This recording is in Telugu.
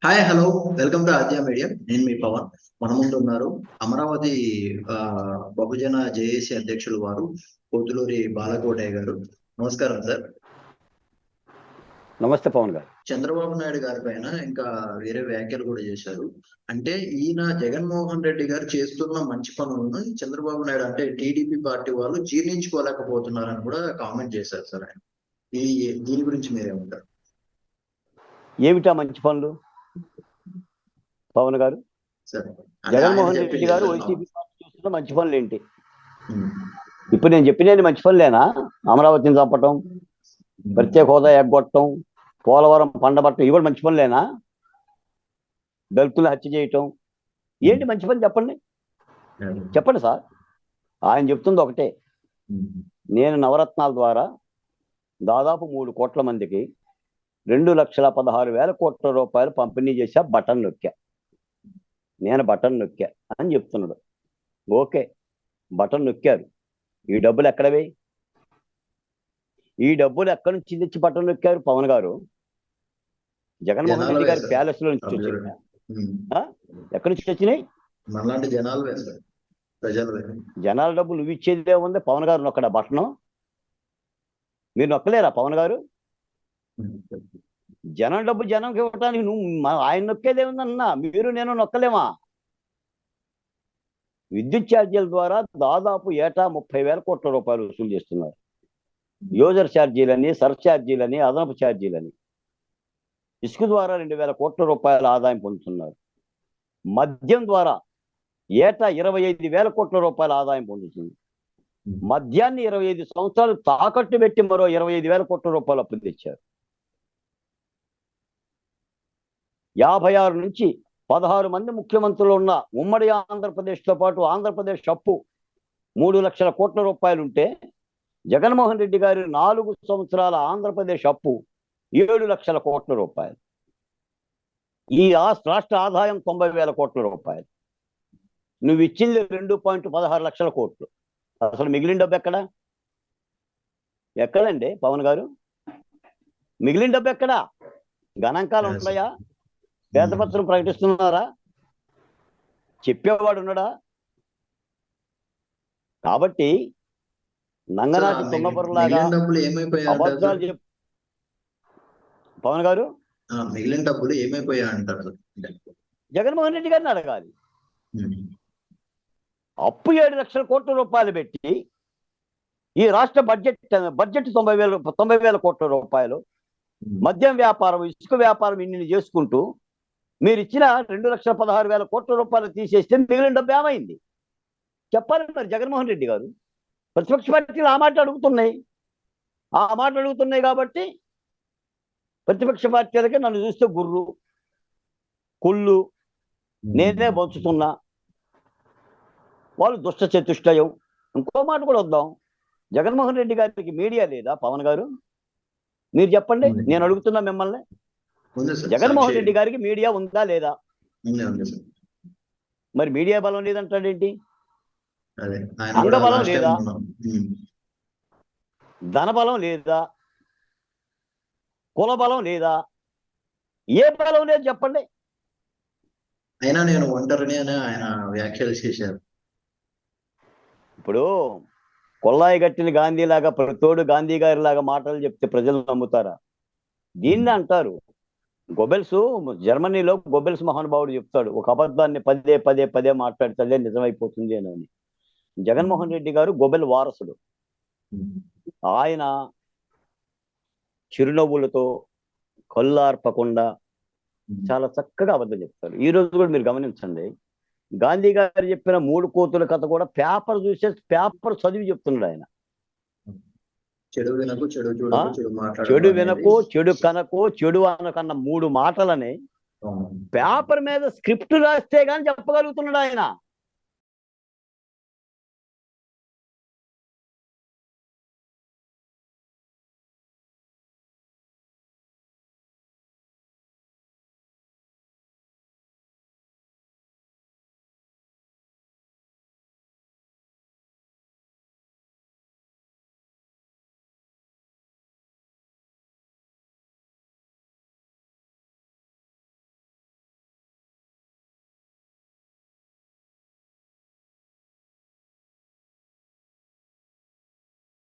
Hi hello welcome to Aadya media. నేను మీ పవన్. మన ముందు ఉన్నారు అమరావతి ఆ, బహుజన జేఏసీ అధ్యక్షులు వారు పోతులూరి బాలకోటయ్య గారు. నమస్కారం సార్. నమస్తే పవన్ గారు. చంద్రబాబు నాయుడు గారి పైన ఇంకా వేరే వ్యాఖ్యలు కూడా చేశారు. అంటే ఈయన జగన్మోహన్ రెడ్డి గారు చేస్తున్న మంచి పనులను చంద్రబాబు నాయుడు అంటే టీడీపీ పార్టీ వాళ్ళు జీర్ణించుకోలేకపోతున్నారని కూడా కామెంట్ చేశారు సార్ ఆయన. దీని గురించి మీరేమంటారు? ఏమిటా మంచి పనులు పవన్ గారు? సరే, జగన్మోహన్ రెడ్డి గారు వైసీపీ పార్టీ చేస్తున్న మంచి పనులు ఏంటి? ఇప్పుడు నేను చెప్పినది మంచి పనులేనా? అమరావతిని చంపటం, ప్రత్యేక హోదా ఎగ్గొట్టడం, పోలవరం పండబట్టం, ఇవి కూడా మంచి పనులేనా? దళితులు హత్య చేయటం ఏంటి మంచి పని? చెప్పండి సార్. ఆయన చెప్తుంది ఒకటే, నేను నవరత్నాల ద్వారా దాదాపు 3 కోట్ల మందికి 2,16,000 కోట్ల రూపాయలు పంపిణీ చేశా, బటన్ నొక్కా. నేను బటన్ నొక్కా అని చెప్తున్నాడు. ఓకే, బటన్ నొక్కారు. ఈ డబ్బులు ఎక్కడవి? ఈ డబ్బులు ఎక్కడి నుంచి తెచ్చి బటన్ నొక్కారు పవన్ గారు? జగన్మోహన్ రెడ్డి గారి ప్యాలెస్ లో నుంచి వచ్చినాయి. ఎక్కడి నుంచి వచ్చినాయి? జనాల డబ్బు నువ్వు ఇచ్చేదే ఉంది. పవన్ గారు నొక్కడా బటను? మీరు నొక్కలేరా పవన్ గారు? జనం డబ్బు జనంకి ఇవ్వటానికి నువ్వు ఆయన నొక్కేదే ఉందన్నా, మీరు నేను నొక్కలేమా? విద్యుత్ ఛార్జీల ద్వారా దాదాపు ఏటా 30,000 కోట్ల రూపాయలు వసూలు చేస్తున్నారు. యూజర్ ఛార్జీలని, సర్ఛార్జీలని, అదనపు ఛార్జీలని. ఇసుక ద్వారా 2,000 కోట్ల రూపాయల ఆదాయం పొందుతున్నారు. మద్యం ద్వారా ఏటా 25,000 కోట్ల రూపాయల ఆదాయం పొందుతుంది. మద్యాన్ని 25 సంవత్సరాలు తాకట్టు పెట్టి మరో 25,000 కోట్ల రూపాయలు అప్పు తెచ్చారు. 56 నుంచి 16 మంది ముఖ్యమంత్రులు ఉన్న ఉమ్మడి ఆంధ్రప్రదేశ్తో పాటు ఆంధ్రప్రదేశ్ అప్పు 3 లక్షల కోట్ల రూపాయలు ఉంటే, జగన్మోహన్ రెడ్డి గారి 4 సంవత్సరాల ఆంధ్రప్రదేశ్ అప్పు 7 లక్షల కోట్ల రూపాయలు. ఈ రాష్ట్ర ఆదాయం 90,000 కోట్ల రూపాయలు. నువ్వు ఇచ్చింది 2.16 లక్షల కోట్లు. అసలు మిగిలిన డబ్బు ఎక్కడా? ఎక్కడండి పవన్ గారు? మిగిలిన డబ్బు ఎక్కడా? గణాంకాలు ఉంటాయా? శ్వేతపత్రం ప్రకటిస్తున్నారా? చెప్పేవాడు ఉన్నాడా? కాబట్టి నంగనాటి తుమ్మపరులాగా అబద్ధాలు చెప్పు పవన్ గారు. మిగిలిన డబ్బులు ఏమైపోయా అంటారు? జగన్మోహన్ రెడ్డి గారిని అడగాలి. అప్పు 7 లక్షల కోట్ల రూపాయలు పెట్టి ఈ రాష్ట్ర బడ్జెట్ 90,000 కోట్ల రూపాయలు. మద్యం వ్యాపారం, ఇసుక వ్యాపారం ఇన్ని చేసుకుంటూ మీరు ఇచ్చిన 2,16,000 కోట్ల రూపాయలు తీసేస్తే మిగిలిన డబ్బు ఏమైంది చెప్పాలి మరి జగన్మోహన్ రెడ్డి గారు. ప్రతిపక్ష పార్టీలు ఆ మాట అడుగుతున్నాయి కాబట్టి ప్రతిపక్ష పార్టీలకి నన్ను చూస్తే గుర్రు కుళ్ళు, నేనే పంచుతున్నా, వాళ్ళు దుష్ట చతుష్టయం. ఇంకో మాట కూడా వద్దాం, జగన్మోహన్ రెడ్డి గారికి మీడియా లేదా పవన్ గారు? మీరు చెప్పండి, నేను అడుగుతున్నా మిమ్మల్ని. జగన్మోహన్ రెడ్డి గారికి మీడియా ఉందా లేదా? మరి మీడియా బలం లేదంటాడేంటి? అంగబలం లేదా? ధనబలం లేదా? కుల బలం లేదా? ఏ బలం లేదు చెప్పండి. అయినా నేను ఒంటరిని అని ఆయన వ్యాఖ్యలు చేశారు. ఇప్పుడు కొల్లాయి గట్టిన గాంధీ లాగా ప్రతోడు గాంధీ గారి లాగా మాటలు చెప్తే ప్రజలు నమ్ముతారా? దీన్ని అంటారు గొబెల్స్. జర్మనీలో గొబెల్స్ మహానుభావుడు చెప్తాడు, ఒక అబద్ధాన్ని పదే పదే పదే మాట్లాడితే నిజమైపోతుంది అని. జగన్మోహన్ రెడ్డి గారు గొబెల్ వారసుడు. ఆయన చిరునవ్వులతో కళ్ళార్పకుండా చాలా చక్కగా అబద్ధం చెప్తారు. ఈ రోజు కూడా మీరు గమనించండి, గాంధీ గారు చెప్పిన 3 కోతుల కథ కూడా పేపర్ చదివి చెప్తున్నాడు ఆయన. చెడు వినకు, చెడు కనకు, చెడు అనకన్న 3 మాటలని పేపర్ మీద స్క్రిప్ట్ రాస్తే గాని చెప్పగలుగుతున్నాడు ఆయన.